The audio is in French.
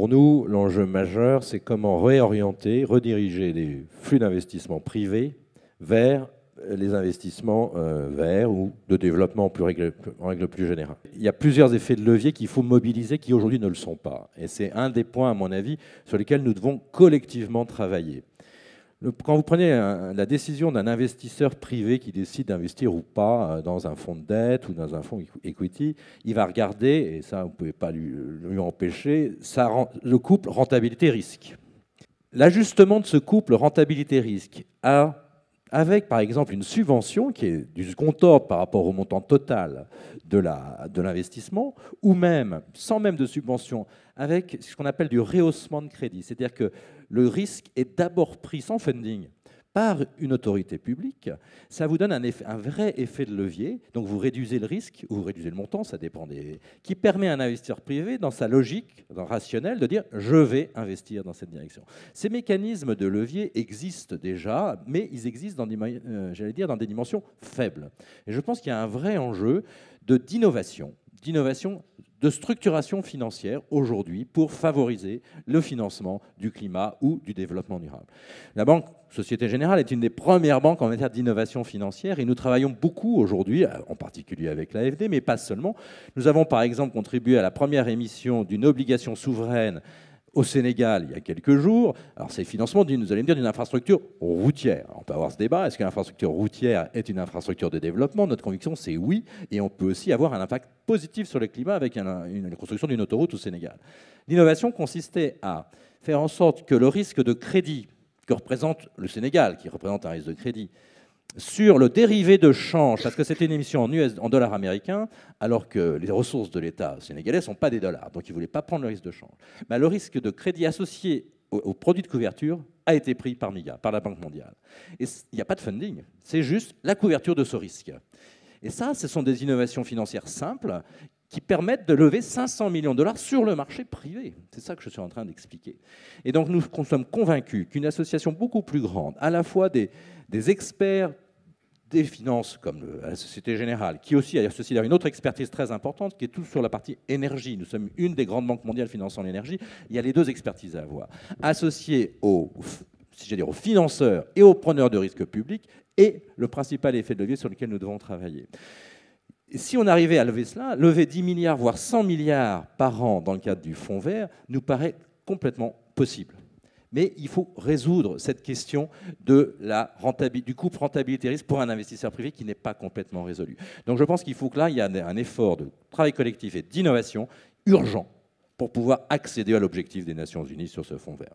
pour nous, l'enjeu majeur, c'est comment réorienter, rediriger les flux d'investissement privés vers les investissements verts ou de développement en règle plus générale. Il y a plusieurs effets de levier qu'il faut mobiliser qui aujourd'hui ne le sont pas. Et c'est un des points, à mon avis, sur lesquels nous devons collectivement travailler. Quand vous prenez la décision d'un investisseur privé qui décide d'investir ou pas dans un fonds de dette ou dans un fonds equity, il va regarder, et ça vous ne pouvez pas lui empêcher, le couple rentabilité-risque. L'ajustement de ce couple rentabilité-risque avec par exemple une subvention qui est du compte par rapport au montant total de l'investissement, ou même, sans même de subvention, avec ce qu'on appelle du rehaussement de crédit. C'est-à-dire que le risque est d'abord pris sans funding par une autorité publique, ça vous donne un vrai effet de levier. Donc vous réduisez le risque, ou vous réduisez le montant, ça dépend qui permet à un investisseur privé, dans sa logique, dans le rationnel, de dire « je vais investir dans cette direction ». Ces mécanismes de levier existent déjà, mais ils existent dans des dimensions faibles. Et je pense qu'il y a un vrai enjeu d'innovation, de structuration financière aujourd'hui pour favoriser le financement du climat ou du développement durable. La Banque Société Générale est une des premières banques en matière d'innovation financière et nous travaillons beaucoup aujourd'hui, en particulier avec l'AFD, mais pas seulement. Nous avons par exemple contribué à la première émission d'une obligation souveraine au Sénégal il y a quelques jours. Alors c'est le financement, vous allez me dire, d'une infrastructure routière. Alors, on peut avoir ce débat, est-ce que l'infrastructure routière est une infrastructure de développement? Notre conviction, c'est oui, et on peut aussi avoir un impact positif sur le climat avec une construction d'une autoroute au Sénégal. L'innovation consistait à faire en sorte que le risque de crédit que représente le Sénégal, qui représente un risque de crédit, sur le dérivé de change, parce que c'était une émission en dollars américains, alors que les ressources de l'État sénégalais ne sont pas des dollars, donc ils ne voulaient pas prendre le risque de change. Ben, le risque de crédit associé aux produits de couverture a été pris par MIGA, par la Banque mondiale. Et il n'y a pas de funding, c'est juste la couverture de ce risque. Et ça, ce sont des innovations financières simples qui permettent de lever 500 millions de dollars sur le marché privé. C'est ça que je suis en train d'expliquer. Et donc nous sommes convaincus qu'une association beaucoup plus grande, à la fois des experts des finances comme la Société Générale, qui aussi a associé à une autre expertise très importante, qui est tout sur la partie énergie. Nous sommes une des grandes banques mondiales finançant l'énergie. Il y a les deux expertises à avoir. Associées aux financeurs et aux preneurs de risques publics, et le principal effet de levier sur lequel nous devons travailler. Et si on arrivait à lever cela, lever 10 milliards, voire 100 milliards par an dans le cadre du fonds vert, nous paraît complètement possible. Mais il faut résoudre cette question du couple rentabilité-risque pour un investisseur privé qui n'est pas complètement résolu. Donc je pense qu'il faut que là, il y ait un effort de travail collectif et d'innovation urgent pour pouvoir accéder à l'objectif des Nations Unies sur ce fonds vert.